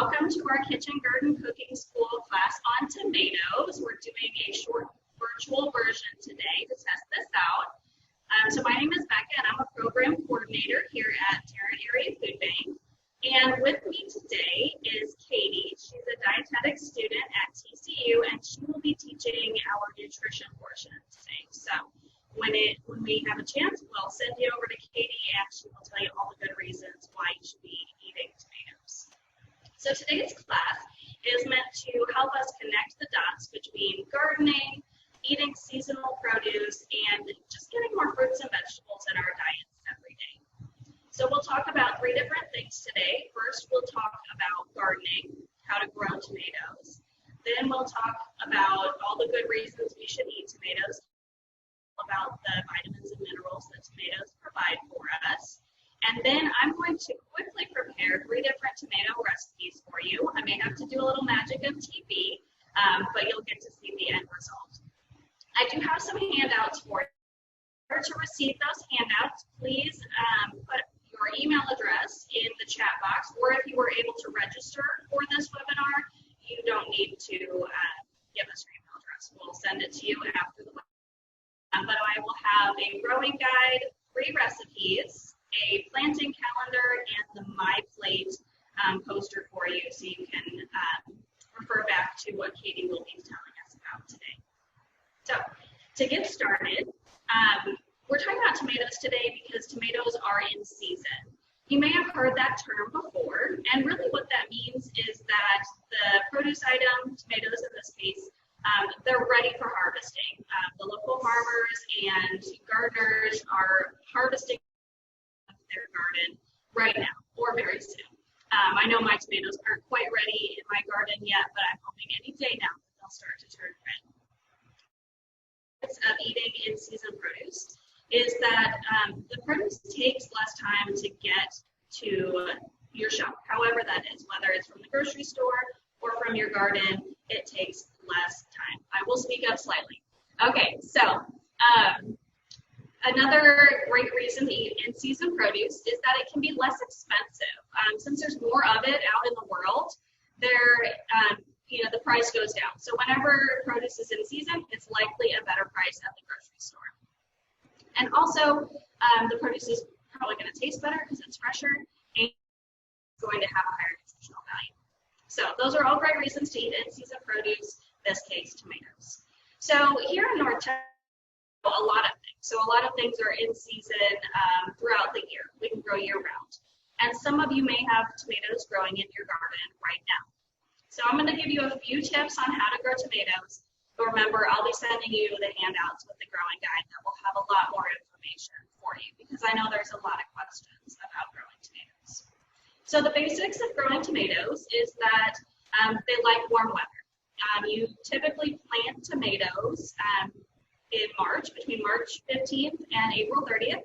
Welcome to our Kitchen Garden Cooking School class on tomatoes. We're doing a short virtual version today to test this out. So my name is Becca and I'm a program coordinator here at Tarrant Area Food Bank. And with me today is Katie. She's a dietetics student at TCU and she will be teaching our nutrition portion today. So when we have a chance, we'll send you over to Katie and she will tell you all the good reasons why you should be eating tomatoes. So today's class is meant to help us connect the dots between gardening, eating seasonal produce, and just getting more fruits and vegetables in our diets every day. So we'll talk about three different things today. First, we'll talk about gardening, how to grow tomatoes. Then we'll talk about all the good reasons we should eat tomatoes, about the vitamins and minerals that tomatoes provide for us. And then I'm going to quickly prepare three different tomato recipes for you. I may have to do a little magic of TV, but you'll get to see the end result. I do have some handouts for you. To receive those handouts, please put your email address in the chat box, or if you were able to register for this webinar, you don't need to give us your email address. We'll send it to you after the webinar. But I will have a growing guide, 3 recipes, a planting calendar, and the My Plate poster for you so you can refer back to what Katie will be telling us about today. So to get started, we're talking about tomatoes today because tomatoes are in season. You may have heard that term before, and really what that means is that the produce item, tomatoes in this case, they're ready for harvesting. The local farmers and gardeners are harvesting their garden right now or very soon. I know my tomatoes aren't quite ready in my garden yet, but I'm hoping any day now that they'll start to turn red. Of eating in season produce is that the produce takes less time to get to your shelf, however that is, whether it's from the grocery store or from your garden, it takes less time. I will speak up slightly. Okay, so another great reason to eat in-season produce is that it can be less expensive. Since there's more of it out in the world, the price goes down. So whenever produce is in season, it's likely a better price at the grocery store. And also, the produce is probably going to taste better because it's fresher and it's going to have a higher nutritional value. So those are all great reasons to eat in-season produce, in this case, tomatoes. So here in North Texas, a lot of things. So a lot of things are in season throughout the year. We can grow year round. And some of you may have tomatoes growing in your garden right now. So I'm going to give you a few tips on how to grow tomatoes. But remember, I'll be sending you the handouts with the growing guide that will have a lot more information for you because I know there's a lot of questions about growing tomatoes. So the basics of growing tomatoes is that they like warm weather. You typically plant tomatoes in March, between March 15th and April 30th.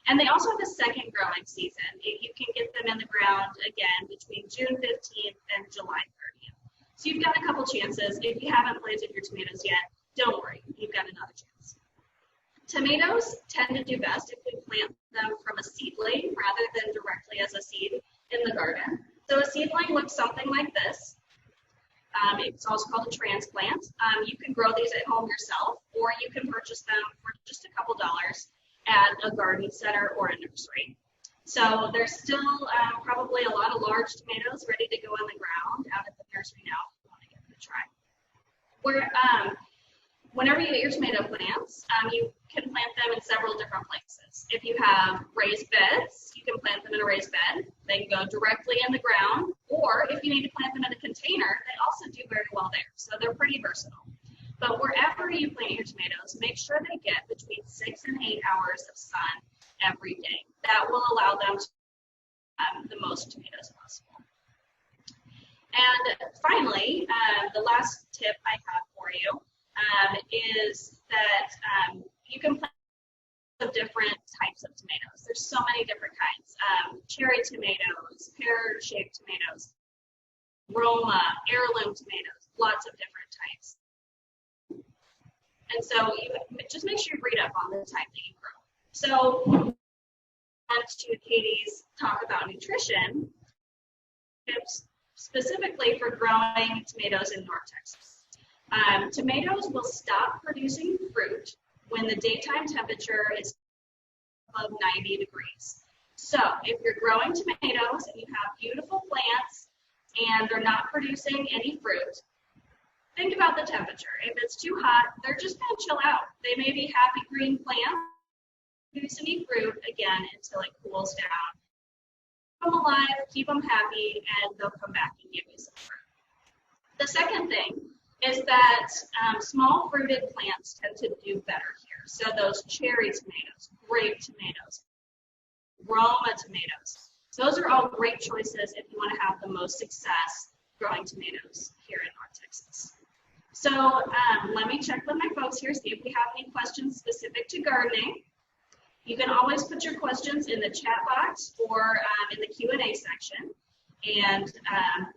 And they also have a second growing season. You can get them in the ground again between June 15th and July 30th. So you've got a couple chances. If you haven't planted your tomatoes yet, don't worry, you've got another chance. Tomatoes tend to do best if we plant them from a seedling rather than directly as a seed in the garden. So a seedling looks something like this. It's also called a transplant. You can grow these at home yourself, or you can purchase them for just a couple dollars at a garden center or a nursery. So there's still probably a lot of large tomatoes ready to go on the ground out at the nursery now if you want to give it a try. Whenever you get your tomato plants, you can plant them in several different places. If you have raised beds, you can plant them in a raised bed. They can go directly in the ground, or if you need to plant them in a container, they also do very well there. So they're pretty versatile. But wherever you plant your tomatoes, make sure they get between 6 and 8 hours of sun every day. That will allow them to have the most tomatoes possible. And finally, the last tip I have for you is that you can plant of different types of tomatoes. There's so many different kinds. Cherry tomatoes, pear-shaped tomatoes, Roma, heirloom tomatoes, lots of different types. And so you just make sure you read up on the type that you grow. So on to Katie's talk about nutrition, tips specifically for growing tomatoes in North Texas. Tomatoes will stop producing fruit when the daytime temperature is above 90 degrees. So if you're growing tomatoes and you have beautiful plants and they're not producing any fruit, think about the temperature. If it's too hot, they're just going to chill out. They may be happy green plants, produce any fruit again until it cools down. Keep them alive, keep them happy, and they'll come back and give you some fruit. The second thing is that small fruited plants tend to do better here. So those cherry tomatoes, grape tomatoes, Roma tomatoes, those are all great choices if you want to have the most success growing tomatoes here in North Texas. So let me check with my folks here, see if we have any questions specific to gardening. You can always put your questions in the chat box or in the Q&A section. And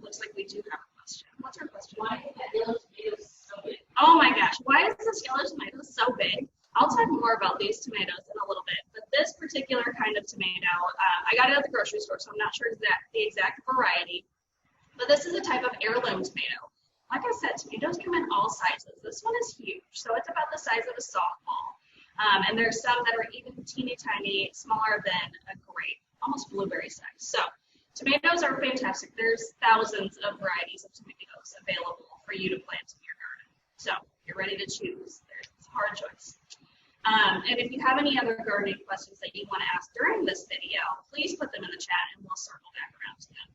looks like we do have a question. What's our question? Why is that yellow tomato so big? Oh my gosh, why is this yellow tomato so big? I'll talk more about these tomatoes in a little bit, but this particular kind of tomato, I got it at the grocery store, so I'm not sure the exact variety, but this is a type of heirloom tomato. Like I said, tomatoes come in all sizes. This one is huge, so it's about the size of a softball. And there's some that are even teeny tiny, smaller than a grape, almost blueberry size. So tomatoes are fantastic. There's thousands of varieties of tomatoes available for you to plant in your garden. So you're ready to choose. It's a hard choice. And if you have any other gardening questions that you want to ask during this video, please put them in the chat and we'll circle back around to them.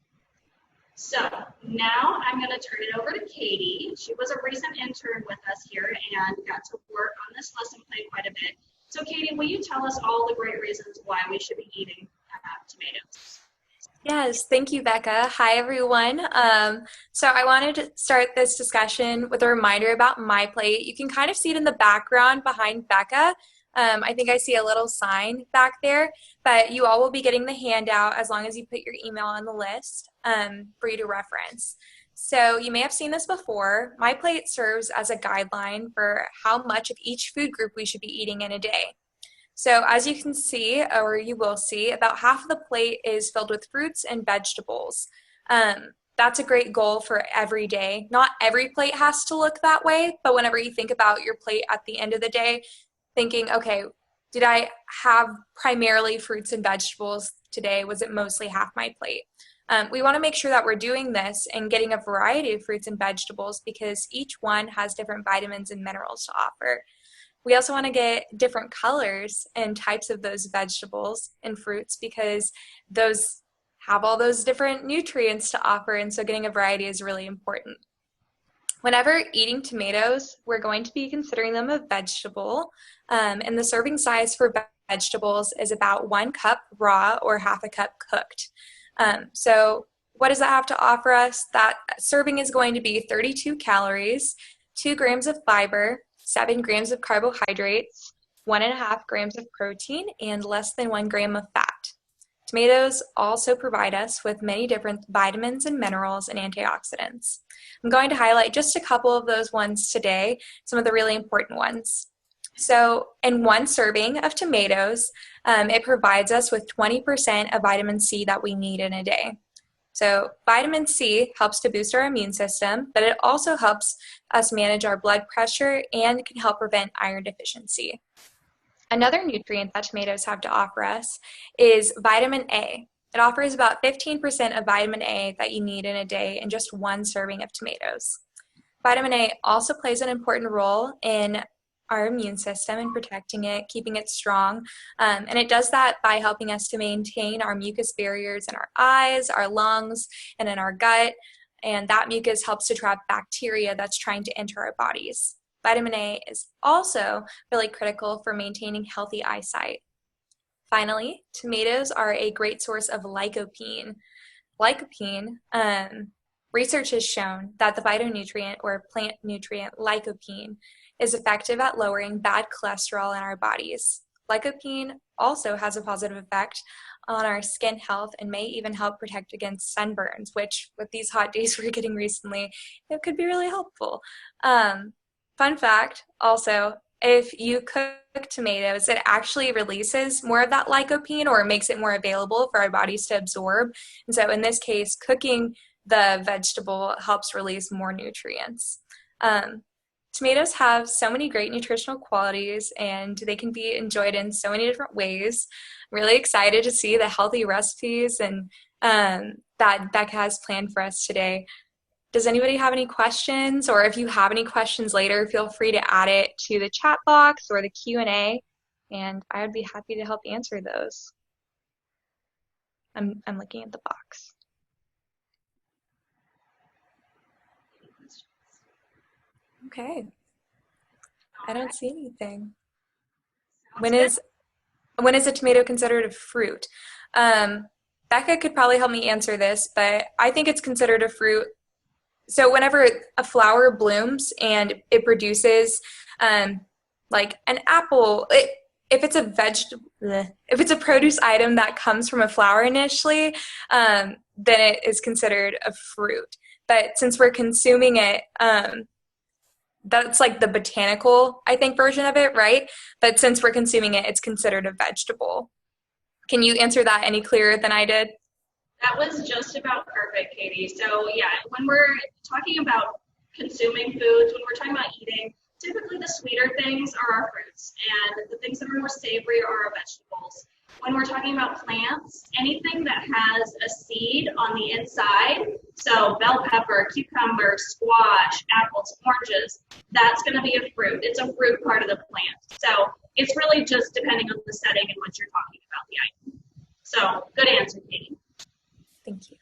So now I'm going to turn it over to Katie. She was a recent intern with us here and got to work on this lesson plan quite a bit. So Katie, will you tell us all the great reasons why we should be eating tomatoes? Yes, thank you, Becca. Hi, everyone. So I wanted to start this discussion with a reminder about my plate. You can kind of see it in the background behind Becca. I think I see a little sign back there, but you all will be getting the handout as long as you put your email on the list for you to reference. So you may have seen this before. My plate serves as a guideline for how much of each food group we should be eating in a day. So as you can see, or you will see, about half of the plate is filled with fruits and vegetables. That's a great goal for every day. Not every plate has to look that way, but whenever you think about your plate at the end of the day, thinking, okay, did I have primarily fruits and vegetables today? Was it mostly half my plate? We want to make sure that we're doing this and getting a variety of fruits and vegetables because each one has different vitamins and minerals to offer. We also want to get different colors and types of those vegetables and fruits because those have all those different nutrients to offer, and so getting a variety is really important. Whenever eating tomatoes, we're going to be considering them a vegetable, and the serving size for vegetables is about 1 cup raw or half a cup cooked. So what does that have to offer us? That serving is going to be 32 calories, 2 grams of fiber, 7 grams of carbohydrates, 1.5 grams of protein, and less than 1 gram of fat. Tomatoes also provide us with many different vitamins and minerals and antioxidants. I'm going to highlight just a couple of those ones today, some of the really important ones. So in 1 serving of tomatoes, it provides us with 20% of vitamin C that we need in a day. So vitamin C helps to boost our immune system, but it also helps us manage our blood pressure and can help prevent iron deficiency. Another nutrient that tomatoes have to offer us is vitamin A. It offers about 15% of vitamin A that you need in a day in just 1 serving of tomatoes. Vitamin A also plays an important role in our immune system and protecting it, keeping it strong. And it does that by helping us to maintain our mucus barriers in our eyes, our lungs, and in our gut. And that mucus helps to trap bacteria that's trying to enter our bodies. Vitamin A is also really critical for maintaining healthy eyesight. Finally, tomatoes are a great source of lycopene. Lycopene, research has shown that the phytonutrient or plant nutrient lycopene is effective at lowering bad cholesterol in our bodies. Lycopene also has a positive effect on our skin health and may even help protect against sunburns, which with these hot days we're getting recently, it could be really helpful. Fun fact also, if you cook tomatoes, it actually releases more of that lycopene or makes it more available for our bodies to absorb. And so in this case, cooking the vegetable helps release more nutrients. Tomatoes have so many great nutritional qualities, and they can be enjoyed in so many different ways. I'm really excited to see the healthy recipes and that Becca has planned for us today. Does anybody have any questions? Or if you have any questions later, feel free to add it to the chat box or the Q&A, and I would be happy to help answer those. I'm looking at the box. Okay. I don't see anything. When is a tomato considered a fruit? Becca could probably help me answer this, but I think it's considered a fruit. So whenever a flower blooms and it produces like an apple, if it's a vegetable, if it's a produce item that comes from a flower initially, then it is considered a fruit. But since we're consuming it, that's like the botanical, I think, version of it, right? But since we're consuming it, it's considered a vegetable. Can you answer that any clearer than I did? That was just about perfect, Katie. So yeah, when we're talking about consuming foods, when we're talking about eating, typically the sweeter things are our fruits, and the things that are more savory are our vegetables. When we're talking about plants, anything that has a seed on the inside, so bell pepper, cucumber, squash, apples, oranges, that's going to be a fruit. It's a fruit part of the plant. So it's really just depending on the setting in which you're talking about the item. So good answer, Katie. Thank you.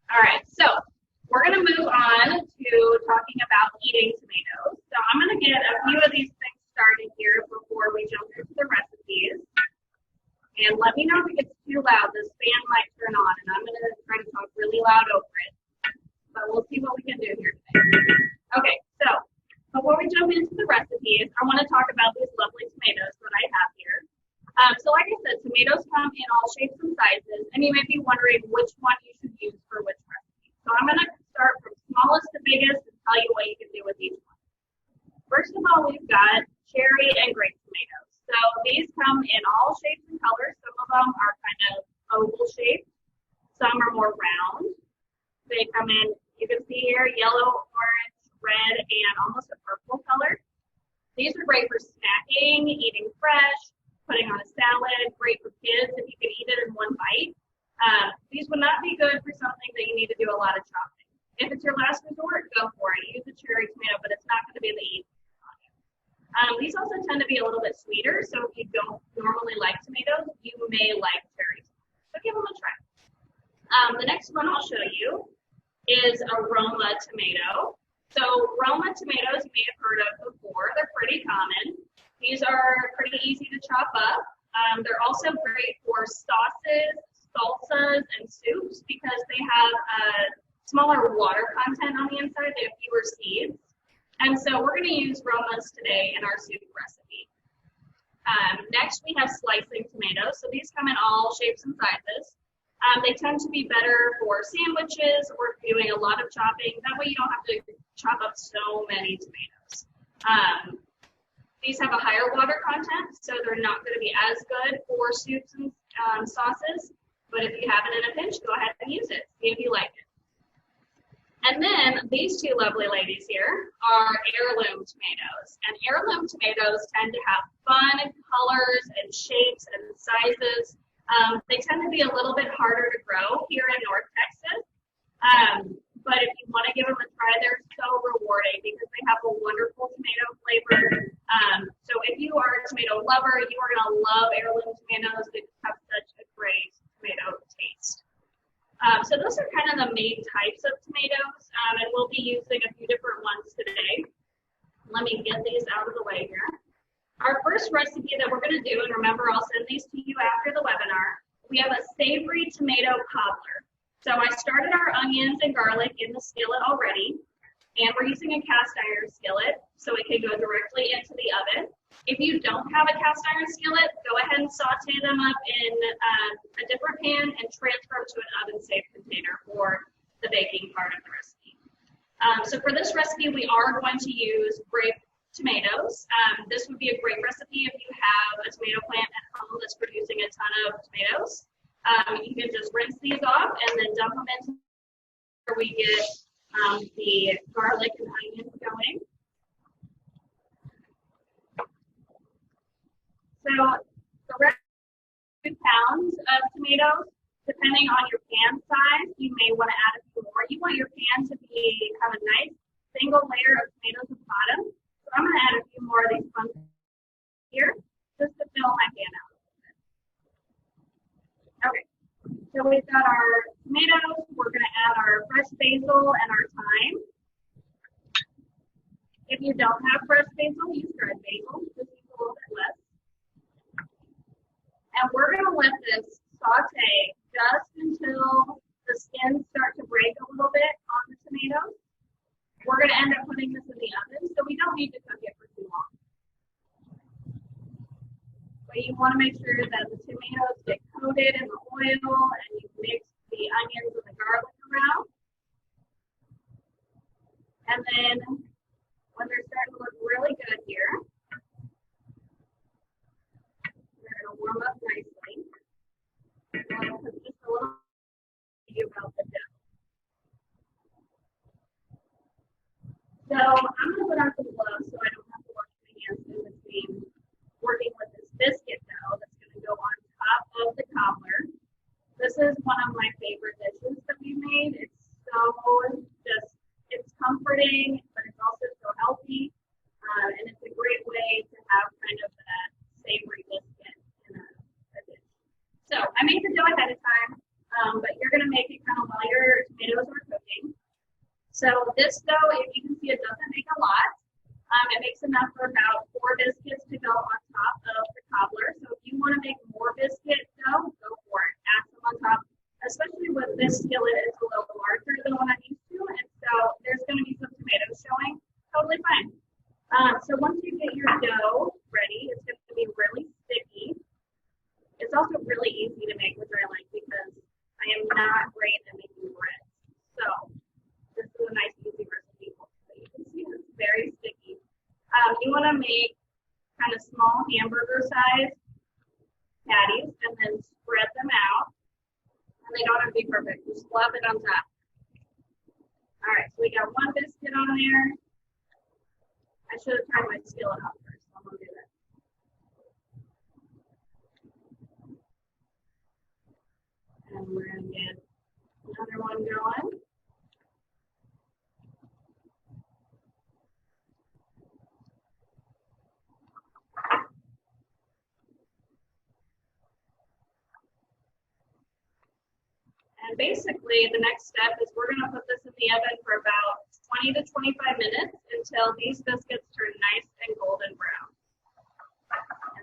All right, so we're going to move on to talking about eating tomatoes. So I'm going to get a few of these things started here before we jump into the recipes. And let me know if it gets too loud. This fan might turn on, and I'm going to try to talk really loud over it. But we'll see what we can do here today. Okay, so before we jump into the recipes, I want to talk about these lovely tomatoes that I have here. So like I said, tomatoes come in all shapes and sizes, and you may be wondering which one you should use for which recipe. So I'm going to start from smallest to biggest and tell you what you can do with each one. First of all, we've got cherry and grape tomatoes. So these come in all shapes and colors. Some of them are kind of oval shaped. Some are more round. They come in, you can see here, yellow, orange, red, and almost a purple color. These are great for snacking, eating fresh, putting on a salad, great for kids if you can eat it in one bite. These would not be good for something that you need to do a lot of chopping. If it's your last resort, go for it. Use a cherry tomato, but it's not going to be the easy. These also tend to be a little bit sweeter, so if you don't normally like tomatoes, you may like cherries. So give them a try. The next one I'll show you is aroma tomato. So Roma tomatoes you may have heard of before. They're pretty common. These are pretty easy to chop up. They're also great for sauces, salsas, and soups because they have a smaller water content on the inside. They have fewer seeds. And so we're going to use Romas today in our soup recipe. Next, we have slicing tomatoes. So these come in all shapes and sizes. They tend to be better for sandwiches or if you're doing a lot of chopping. That way you don't have to chop up so many tomatoes. These have a higher water content, so they're not going to be as good for soups and sauces. But if you have it in a pinch, go ahead and use it. See if you like it. And then these two lovely ladies here are heirloom tomatoes. And heirloom tomatoes tend to have fun colors and shapes and sizes. They tend to be a little bit harder to grow here in North Texas. But if you want to give them a try, they're so rewarding because they have a wonderful tomato flavor. So if you are a tomato lover, you are going to love heirloom tomatoes. They have such a great tomato taste. So those are kind of the main types of tomatoes, and we'll be using a few different ones today. Let me get these out of the way here. Our first recipe that we're going to do, and remember I'll send these to you after the webinar, we have a savory tomato cobbler. So I started our onions and garlic in the skillet already, and we're using a cast iron skillet, so it can go directly into the oven. If you don't have a cast iron skillet, go ahead and saute them up in a different pan and transfer them to an oven-safe container for the baking part of the recipe. So for this recipe, we are going to use grape tomatoes. This would be a great recipe if you have a tomato plant at home that's producing a ton of tomatoes. You can just rinse these off and then dump them into where we get the garlic and onions going. So the rest 2 pounds of tomatoes, depending on your pan size, you may want to add a few more. You want your pan to have a nice single layer of tomatoes at the bottom. So I'm going to add a few more of these bunches here just to fill my pan out. Okay, so we've got our tomatoes. We're going to add our fresh basil and our thyme. If you don't have fresh basil, use dried basil. Just use a little bit less. And we're going to let this saute just until the skins start to break a little bit on the tomatoes. We're going to end up putting this in the oven, so we don't need to cook it for too long. But you want to make sure that the tomatoes get coated in the oil and you mix the onions and the garlic around. And then when they're starting to look really good here, they're going to warm up nicely. And put just a little about the dough. So I'm going to put on some gloves so I don't have to wash my hands in between working with this biscuit dough that's going to go on top of the cobbler. This is one of my favorite dishes that we made. It's it's comforting, but it's also so healthy. And it's a great way to have kind of that savory biscuit in a dish. So I made the dough ahead of time, but you're going to make it kind of while your tomatoes are cooking. So this dough, if you can see, it doesn't make a lot. It makes enough for about 4 biscuits to go on top of the cobbler. So if you want to make more biscuit dough, go for it. Add some on top, especially with this skillet. It's a little larger than what I'm used to, and so there's going to be some tomatoes showing. Totally fine. So once you get your dough ready, it's going to be really sticky. It's also really easy to make, which I like because I am not great at making bread. So this is a nice, easy recipe. But you can see it's very sticky. You want to make kind of small hamburger size patties and then spread them out. And they don't have to be perfect. Just flop it on top. All right, so we got 1 biscuit on there. I should have tried my skillet off first. So I'm going to do that. And we're going to get another one going. And basically, the next step is we're going to put this in the oven for about 20 to 25 minutes until these biscuits turn nice and golden brown.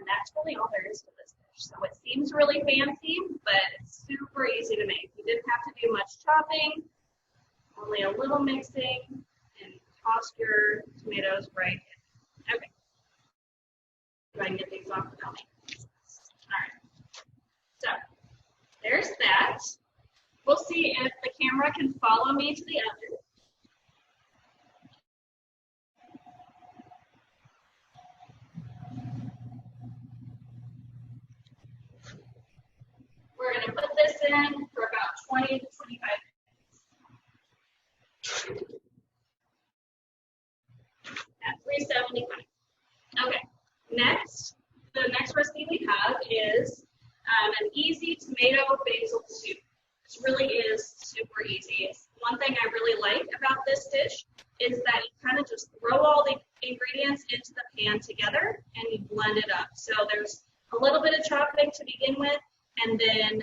And that's really all there is to this dish. So it seems really fancy, but it's super easy to make. You didn't have to do much chopping, only a little mixing, and toss your tomatoes right in. Okay. If I can get these off without making this. All right. So there's that. We'll see if the camera can follow me to the oven. We're going to put this in for about 20 to 25 minutes. At 375. Okay, the next recipe we have is an easy tomato basil soup. This really is super easy. One thing I really like about this dish is that you kind of just throw all the ingredients into the pan together and you blend it up. So there's a little bit of chopping to begin with, and then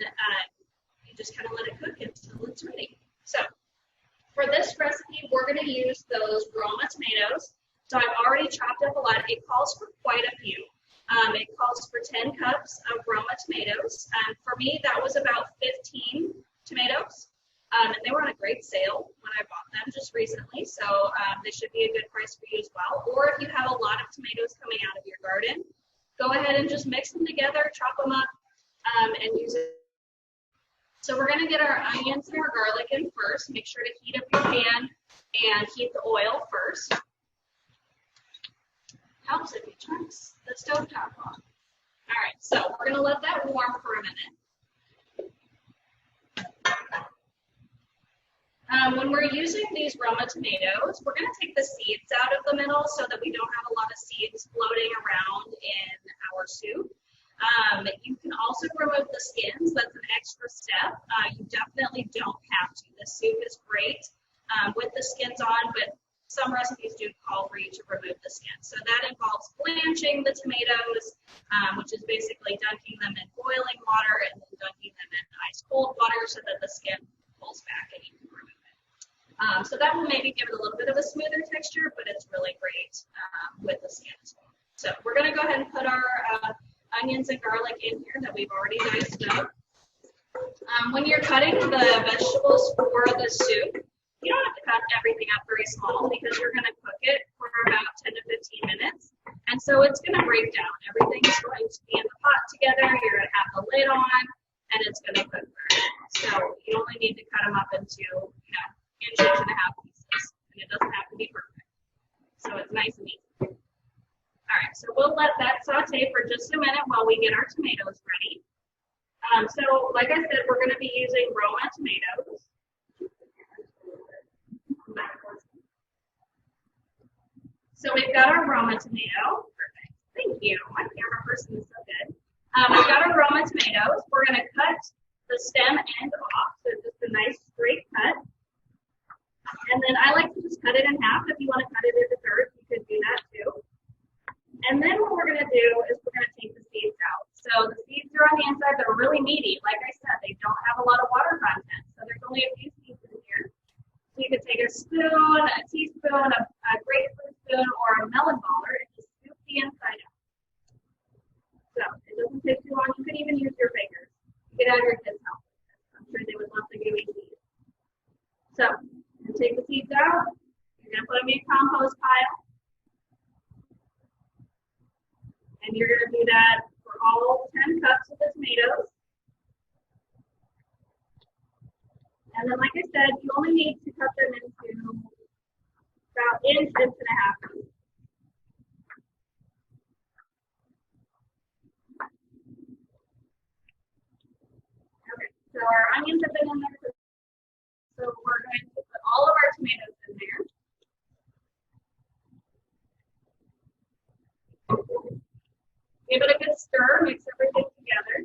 you just kind of let it cook until it's ready. So for this recipe, we're going to use those Roma tomatoes. So I've already chopped up a lot. It calls for quite a few. It calls for 10 cups of Roma tomatoes. For me, that was about 15 tomatoes. And they were on a great sale when I bought them just recently. So they should be a good price for you as well. Or if you have a lot of tomatoes coming out of your garden, go ahead and just mix them together, chop them up, and use it. So we're going to get our onions and our garlic in first. Make sure to heat up your pan and heat the oil first. Helps if you turn the stove top on. All right, so we're going to let that warm for a minute. When we're using these Roma tomatoes, we're going to take the seeds out of the middle so that we don't have a lot of seeds floating around in our soup. You can also remove the skins. That's an extra step. You definitely don't have to. The soup is great with the skins on, but some recipes do call for you to remove the skins. So that involves blanching the tomatoes, which is basically dunking them in boiling water and then dunking them in ice cold water so that the skin pulls back and you can remove it. So that will maybe give it a little bit of a smoother texture, but it's really great with the skin as well. So we're going to go ahead and put our onions and garlic in here that we've already diced up. When you're cutting the vegetables for the soup, you don't have to cut everything up very small because you're going to cook it for about 10 to 15 minutes. And so it's going to break down. Everything is going to be in the pot together. You're going to have the lid on, and it's going to cook very well. So you only need to cut them up into, inches and a half pieces. And it doesn't have to be perfect. So it's nice and easy. All right, so we'll let that saute for just a minute while we get our tomatoes ready. So like I said, we're going to be using Roma tomatoes. So we've got our Roma tomato. Perfect. Thank you. My camera person is so good. We've got our Roma tomatoes. We're going to cut the stem end off, so just a nice straight cut. And then I like to just cut it in half. If you want to cut it into thirds, you could do that too. And then what we're going to do is we're going to take the seeds out. So the seeds are on the inside. They're really meaty. Like I said, they don't have a lot of water content. So there's only a few seeds in here. So you could take a spoon, a teaspoon, a grapefruit spoon, or a melon baller and just scoop the inside out. So it doesn't take too long. You could even use your fingers. You could have your kids help. I'm sure they would love to give you seeds. So take the seeds out. You're going to put them in a compost pile. And you're going to do that for all 10 cups of the tomatoes. And then, like I said, you only need to cut them into about inch and a half. Okay, so our onions have been in there. So we're going to put all of our tomatoes in there. Give it a good stir, mix everything together.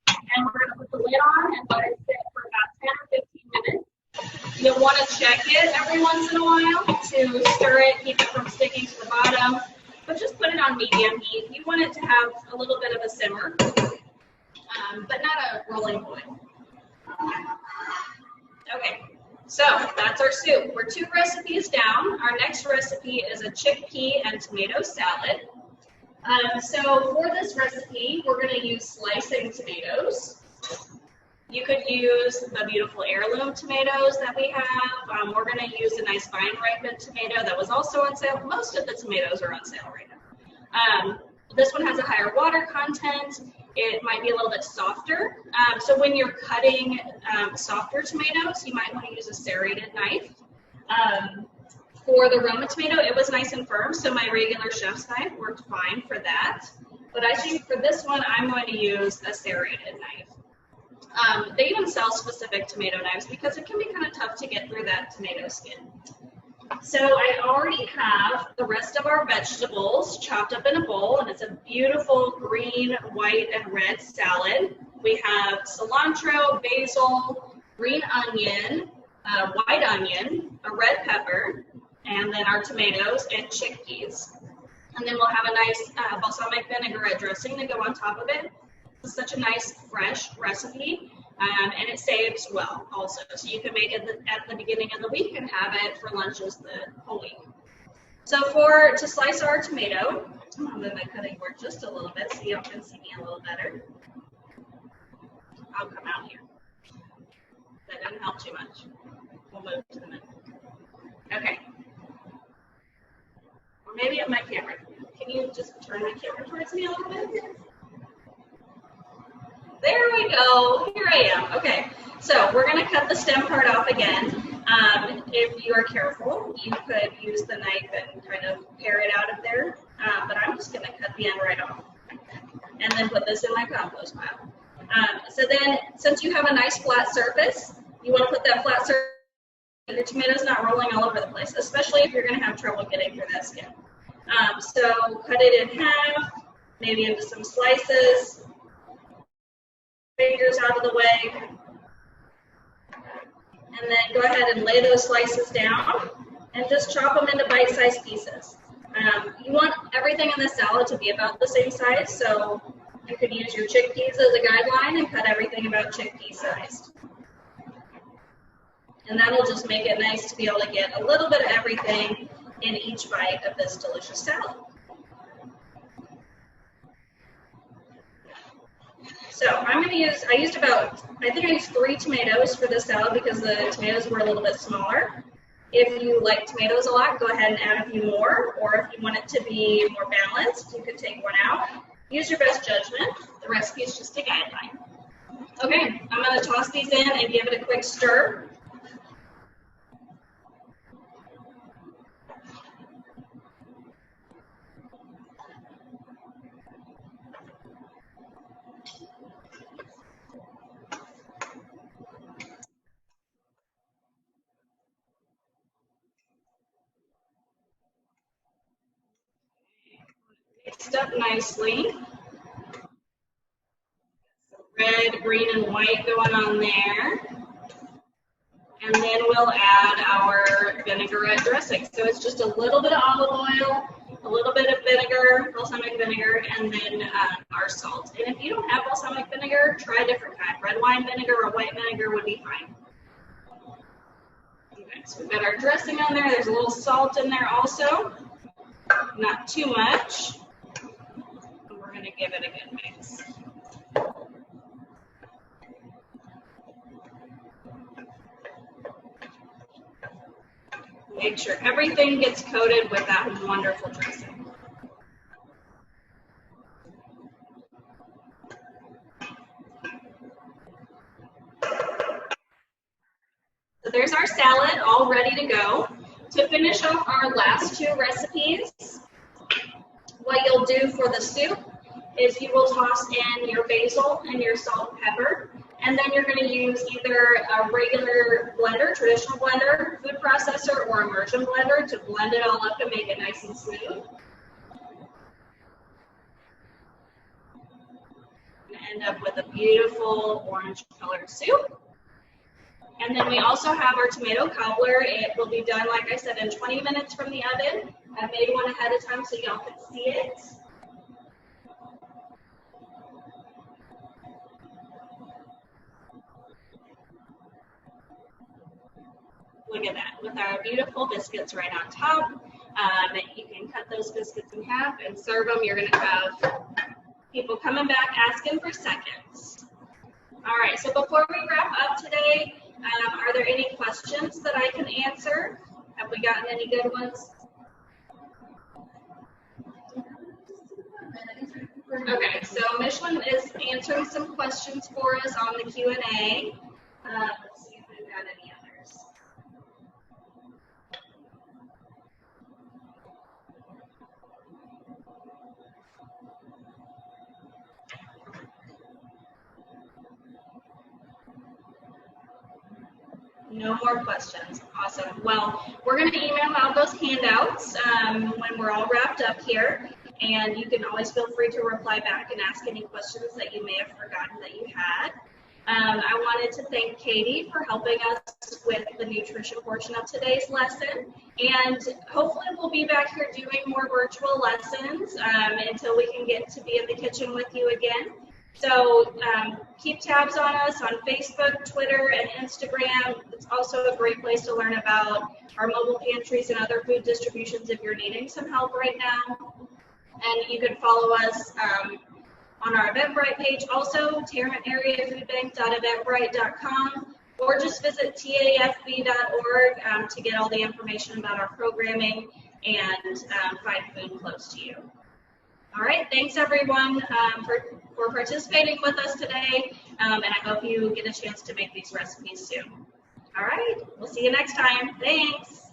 And we're going to put the lid on and let it sit for about 10 or 15 minutes. You'll want to check it every once in a while to stir it, keep it from sticking to the bottom. But just put it on medium heat. You want it to have a little bit of a simmer, but not a rolling point. Okay, so that's our soup. We're 2 recipes down. Our next recipe is a chickpea and tomato salad. So for this recipe, we're going to use slicing tomatoes. You could use the beautiful heirloom tomatoes that we have. We're going to use a nice vine ripened tomato that was also on sale. Most of the tomatoes are on sale right now. This one has a higher water content. It might be a little bit softer. So when you're cutting softer tomatoes, you might want to use a serrated knife. For the Roma tomato, it was nice and firm, so my regular chef's knife worked fine for that. But I think for this one, I'm going to use a serrated knife. They even sell specific tomato knives because it can be kind of tough to get through that tomato skin. So I already have the rest of our vegetables chopped up in a bowl, and it's a beautiful green, white, and red salad. We have cilantro, basil, green onion, white onion, a red pepper, and then our tomatoes and chickpeas. And then we'll have a nice balsamic vinaigrette dressing to go on top of it. It's such a nice, fresh recipe, and it saves well also. So you can make it at the beginning of the week and have it for lunches the whole week. So to slice our tomato, I'm going to move my cutting board just a little bit so y'all can see me a little better. I'll come out here. That didn't help too much. We'll move to the middle. Okay. Or maybe at my camera. Can you just turn my camera towards me a little bit? There we go. Here I am. Okay. So we're going to cut the stem part off again. If you are careful, you could use the knife and kind of pare it out of there. But I'm just going to cut the end right off. And then put this in my compost pile. So then, since you have a nice flat surface, you want to put that flat surface, your tomato's not rolling all over the place, especially if you're going to have trouble getting through that skin. So cut it in half, maybe into some slices, fingers out of the way, and then go ahead and lay those slices down and just chop them into bite-sized pieces. You want everything in the salad to be about the same size, so you could use your chickpeas as a guideline and cut everything about chickpea sized. And that'll just make it nice to be able to get a little bit of everything in each bite of this delicious salad. So I'm going to use, I think I used 3 tomatoes for this salad because the tomatoes were a little bit smaller. If you like tomatoes a lot, go ahead and add a few more, or if you want it to be more balanced, you could take one out. Use your best judgment. The recipe is just a guideline. Okay, I'm going to toss these in and give it a quick stir. Mixed up nicely. Red, green, and white going on there. And then we'll add our vinaigrette dressing. So it's just a little bit of olive oil, a little bit of vinegar, balsamic vinegar, and then our salt. And if you don't have balsamic vinegar, try a different kind. Red wine vinegar or white vinegar would be fine. Okay, so we've got our dressing on there. There's a little salt in there also. Not too much. And we're going to give it a good mix. Make sure everything gets coated with that wonderful dressing. So there's our salad all ready to go. To finish off our last 2 recipes, what you'll do for the soup is you will toss in your basil and your salt and pepper. And then you're going to use either a regular blender, traditional blender, food processor, or immersion blender to blend it all up and make it nice and smooth. Going to end up with a beautiful orange colored soup. And then we also have our tomato cobbler. It will be done, like I said, in 20 minutes from the oven. I made one ahead of time so y'all could see it. Look at that, with our beautiful biscuits right on top. You can cut those biscuits in half and serve them. You're going to have people coming back asking for seconds. All right, so before we wrap up today, are there any questions that I can answer? Have we gotten any good ones? Okay, so Michelin is answering some questions for us on the Q&A. Let's see if we've got any others. No more questions. Awesome. Well, we're going to email out those handouts when we're all wrapped up here, and you can always feel free to reply back and ask any questions that you may have forgotten that you had. I wanted to thank Katie for helping us with the nutrition portion of today's lesson, and hopefully we'll be back here doing more virtual lessons until we can get to be in the kitchen with you again. So keep tabs on us on Facebook, Twitter, and Instagram. It's also a great place to learn about our mobile pantries and other food distributions if you're needing some help right now. And you can follow us on our Eventbrite page also, TarrantAreaFoodBank.eventbrite.com, or just visit TAFB.org to get all the information about our programming and find food close to you. All right, thanks everyone for participating with us today, and I hope you get a chance to make these recipes soon. All right, we'll see you next time. Thanks.